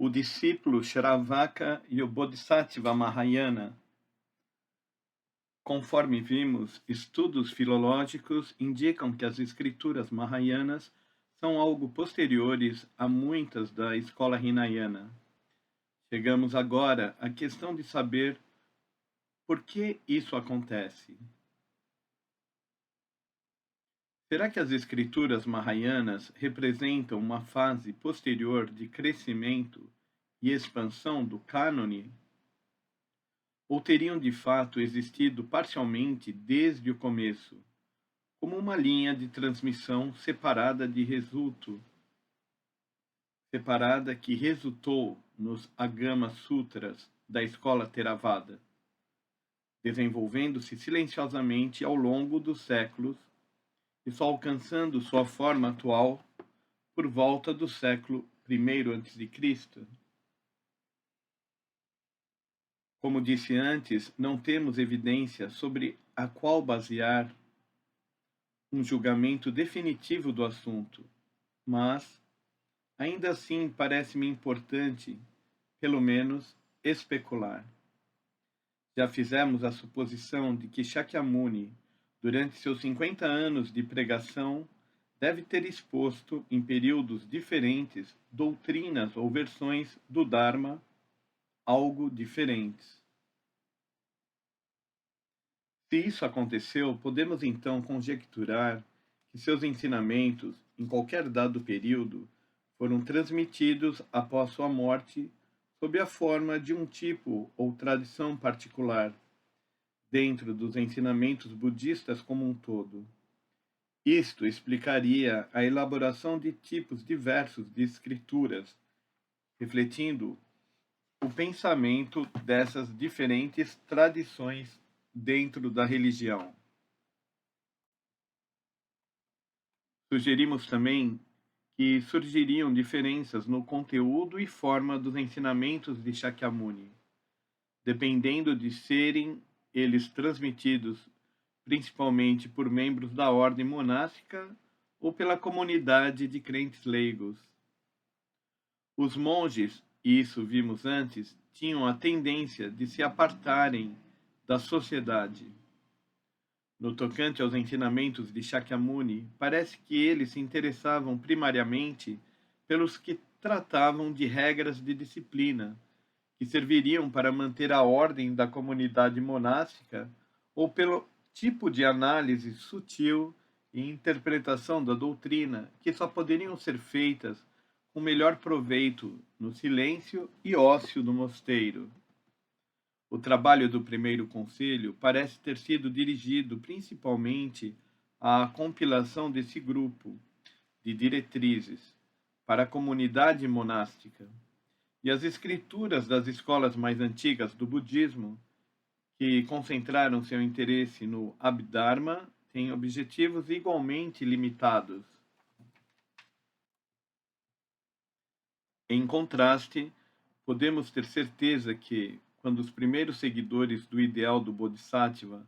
O discípulo Shravaka e o Bodhisattva Mahayana. Conforme vimos, estudos filológicos indicam que as escrituras Mahayanas são algo posteriores a muitas da escola Hinayana. Chegamos agora à questão de saber por que isso acontece. Será que as escrituras Mahayanas representam uma fase posterior de crescimento e expansão do cânone? Ou teriam de fato existido parcialmente desde o começo, como uma linha de transmissão separada que resultou nos Agama Sutras da escola Theravada, desenvolvendo-se silenciosamente ao longo dos séculos e só alcançando sua forma atual por volta do século I a.C. Como disse antes, não temos evidência sobre a qual basear um julgamento definitivo do assunto, mas, ainda assim, parece-me importante, pelo menos, especular. Já fizemos a suposição de que Shakyamuni, durante seus 50 anos de pregação, deve ter exposto, em períodos diferentes, doutrinas ou versões do Dharma algo diferentes. Se isso aconteceu, podemos então conjecturar que seus ensinamentos, em qualquer dado período, foram transmitidos após sua morte sob a forma de um tipo ou tradição particular, dentro dos ensinamentos budistas como um todo. Isto explicaria a elaboração de tipos diversos de escrituras, refletindo o pensamento dessas diferentes tradições dentro da religião. Sugerimos também que surgiriam diferenças no conteúdo e forma dos ensinamentos de Shakyamuni, dependendo de serem eles transmitidos principalmente por membros da ordem monástica ou pela comunidade de crentes leigos. Os monges, e isso vimos antes, tinham a tendência de se apartarem da sociedade. No tocante aos ensinamentos de Shakyamuni, parece que eles se interessavam primariamente pelos que tratavam de regras de disciplina, que serviriam para manter a ordem da comunidade monástica, ou pelo tipo de análise sutil e interpretação da doutrina, que só poderiam ser feitas com melhor proveito no silêncio e ócio do mosteiro. O trabalho do primeiro conselho parece ter sido dirigido principalmente à compilação desse grupo de diretrizes para a comunidade monástica, e as escrituras das escolas mais antigas do budismo, que concentraram seu interesse no Abhidharma, têm objetivos igualmente limitados. Em contraste, podemos ter certeza que, quando os primeiros seguidores do ideal do Bodhisattva,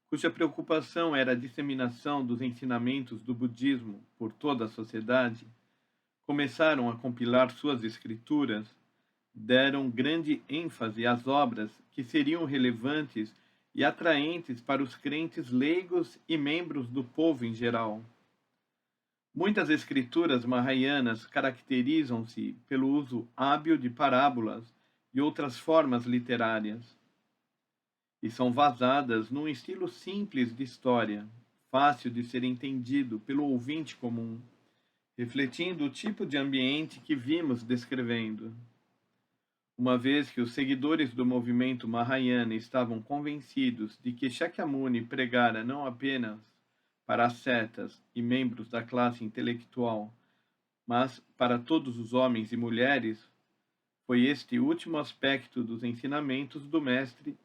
cuja preocupação era a disseminação dos ensinamentos do budismo por toda a sociedade, começaram a compilar suas escrituras, deram grande ênfase às obras que seriam relevantes e atraentes para os crentes leigos e membros do povo em geral. Muitas escrituras mahayanas caracterizam-se pelo uso hábil de parábolas e outras formas literárias, e são vazadas num estilo simples de história, fácil de ser entendido pelo ouvinte comum, refletindo o tipo de ambiente que vimos descrevendo. Uma vez que os seguidores do movimento Mahayana estavam convencidos de que Shakyamuni pregara não apenas para ascetas e membros da classe intelectual, mas para todos os homens e mulheres, foi este último aspecto dos ensinamentos do mestre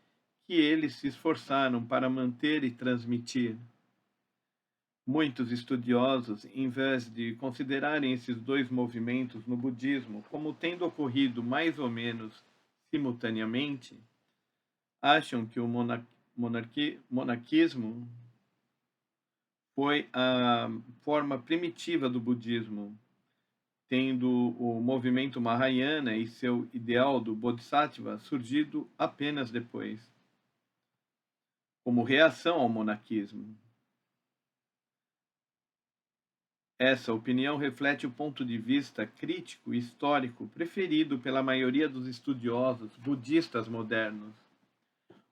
que eles se esforçaram para manter e transmitir. Muitos estudiosos, em vez de considerarem esses dois movimentos no budismo como tendo ocorrido mais ou menos simultaneamente, acham que o monaquismo foi a forma primitiva do budismo, tendo o movimento Mahayana e seu ideal do Bodhisattva surgido apenas depois, como reação ao monaquismo. Essa opinião reflete o ponto de vista crítico e histórico preferido pela maioria dos estudiosos budistas modernos,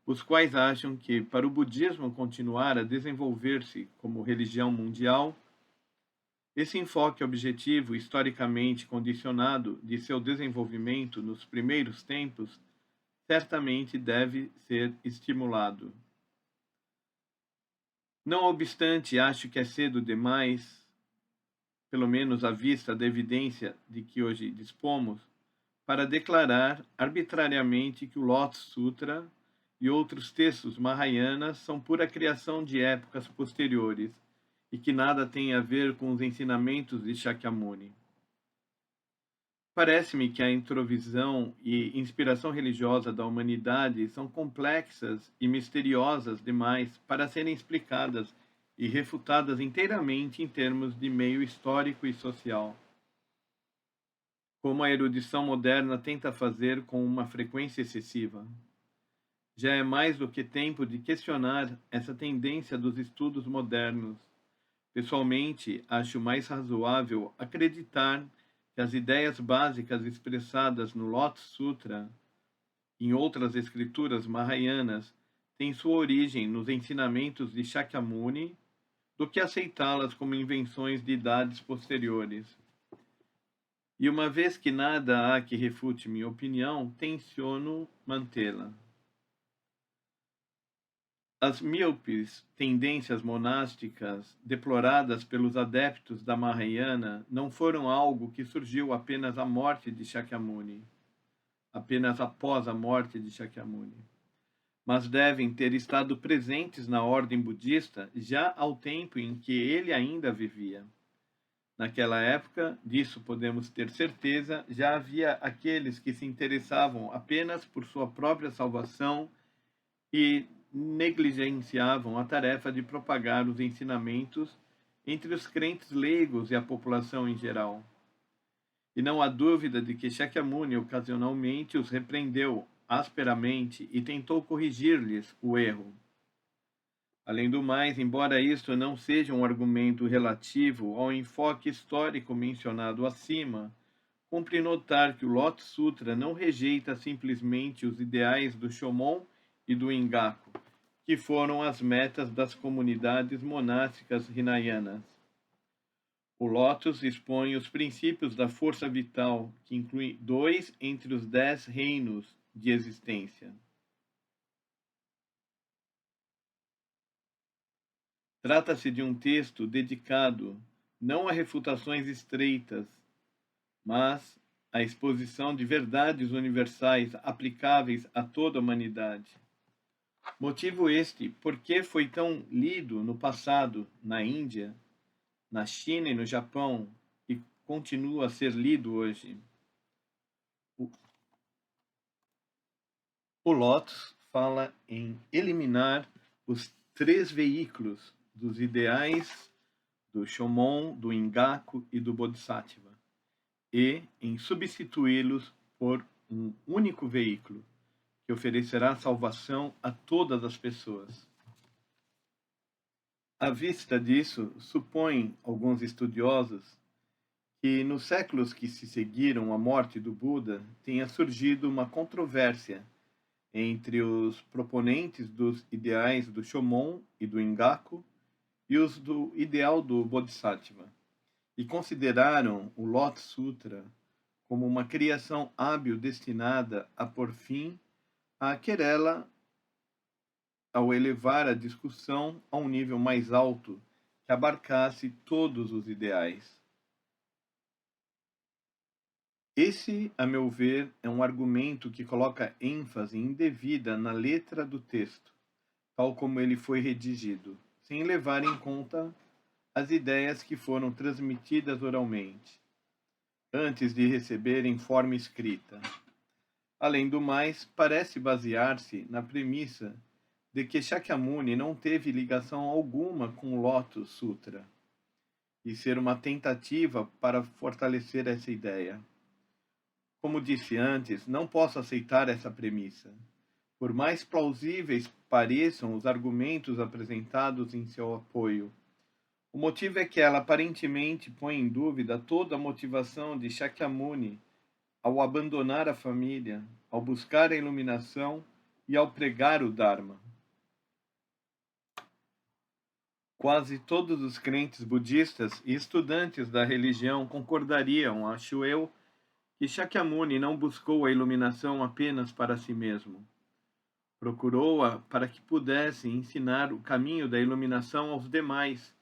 os quais acham que, para o budismo continuar a desenvolver-se como religião mundial, esse enfoque objetivo historicamente condicionado de seu desenvolvimento nos primeiros tempos certamente deve ser estimulado. Não obstante, acho que é cedo demais, pelo menos à vista da evidência de que hoje dispomos, para declarar arbitrariamente que o Lotus Sutra e outros textos Mahayanas são pura criação de épocas posteriores e que nada tem a ver com os ensinamentos de Shakyamuni. Parece-me que a introvisão e inspiração religiosa da humanidade são complexas e misteriosas demais para serem explicadas e refutadas inteiramente em termos de meio histórico e social, como a erudição moderna tenta fazer com uma frequência excessiva. Já é mais do que tempo de questionar essa tendência dos estudos modernos. Pessoalmente, acho mais razoável acreditar que as ideias básicas expressadas no Lotus Sutra e em outras escrituras mahayanas têm sua origem nos ensinamentos de Shakyamuni do que aceitá-las como invenções de idades posteriores. E uma vez que nada há que refute minha opinião, tenciono mantê-la. As míopes tendências monásticas deploradas pelos adeptos da Mahayana não foram algo que surgiu apenas à morte de Shakyamuni, apenas após a morte de Shakyamuni, mas devem ter estado presentes na ordem budista já ao tempo em que ele ainda vivia. Naquela época, disso podemos ter certeza, já havia aqueles que se interessavam apenas por sua própria salvação e negligenciavam a tarefa de propagar os ensinamentos entre os crentes leigos e a população em geral. E não há dúvida de que Shakyamuni ocasionalmente os repreendeu asperamente e tentou corrigir-lhes o erro. Além do mais, embora isto não seja um argumento relativo ao enfoque histórico mencionado acima, cumpre notar que o Lotus Sutra não rejeita simplesmente os ideais do Shomon e do Ingaku, que foram as metas das comunidades monásticas hinayanas. O Lotus expõe os princípios da força vital, que inclui 2 entre os 10 reinos de existência. Trata-se de um texto dedicado não a refutações estreitas, mas à exposição de verdades universais aplicáveis a toda a humanidade. Motivo este porque foi tão lido no passado na Índia, na China e no Japão e continua a ser lido hoje. O Lotus fala em eliminar os 3 veículos dos ideais do Shomon, do Ingaku e do Bodhisattva, e em substituí-los por um único veículo, que oferecerá salvação a todas as pessoas. À vista disso, supõem alguns estudiosos que nos séculos que se seguiram à morte do Buda tenha surgido uma controvérsia entre os proponentes dos ideais do Shomon e do Ingaku e os do ideal do Bodhisattva, e consideraram o Lotus Sutra como uma criação hábil destinada a pôr fim à querela ao elevar a discussão a um nível mais alto que abarcasse todos os ideais. Esse, a meu ver, é um argumento que coloca ênfase indevida na letra do texto, tal como ele foi redigido, sem levar em conta as ideias que foram transmitidas oralmente, antes de receber em forma escrita. Além do mais, parece basear-se na premissa de que Shakyamuni não teve ligação alguma com o Lotus Sutra, e ser uma tentativa para fortalecer essa ideia. Como disse antes, não posso aceitar essa premissa. Por mais plausíveis pareçam os argumentos apresentados em seu apoio, o motivo é que ela aparentemente põe em dúvida toda a motivação de Shakyamuni ao abandonar a família, ao buscar a iluminação e ao pregar o Dharma. Quase todos os crentes budistas e estudantes da religião concordariam, acho eu, que Shakyamuni não buscou a iluminação apenas para si mesmo. Procurou-a para que pudesse ensinar o caminho da iluminação aos demais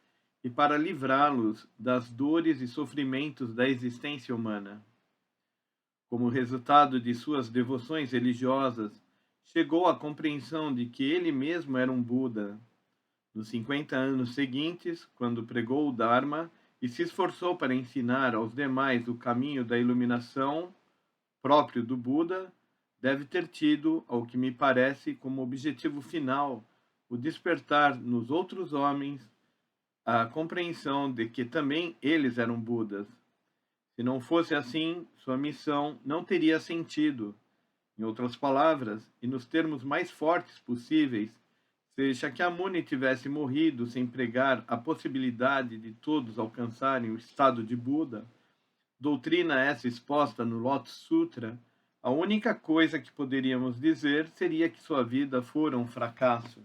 e para livrá-los das dores e sofrimentos da existência humana. Como resultado de suas devoções religiosas, chegou à compreensão de que ele mesmo era um Buda. Nos 50 anos seguintes, quando pregou o Dharma e se esforçou para ensinar aos demais o caminho da iluminação próprio do Buda, deve ter tido, ao que me parece, como objetivo final o despertar nos outros homens a compreensão de que também eles eram Budas. Se não fosse assim, sua missão não teria sentido. Em outras palavras, e nos termos mais fortes possíveis, se Shakyamuni tivesse morrido sem pregar a possibilidade de todos alcançarem o estado de Buda, doutrina essa exposta no Lotus Sutra, a única coisa que poderíamos dizer seria que sua vida fora um fracasso.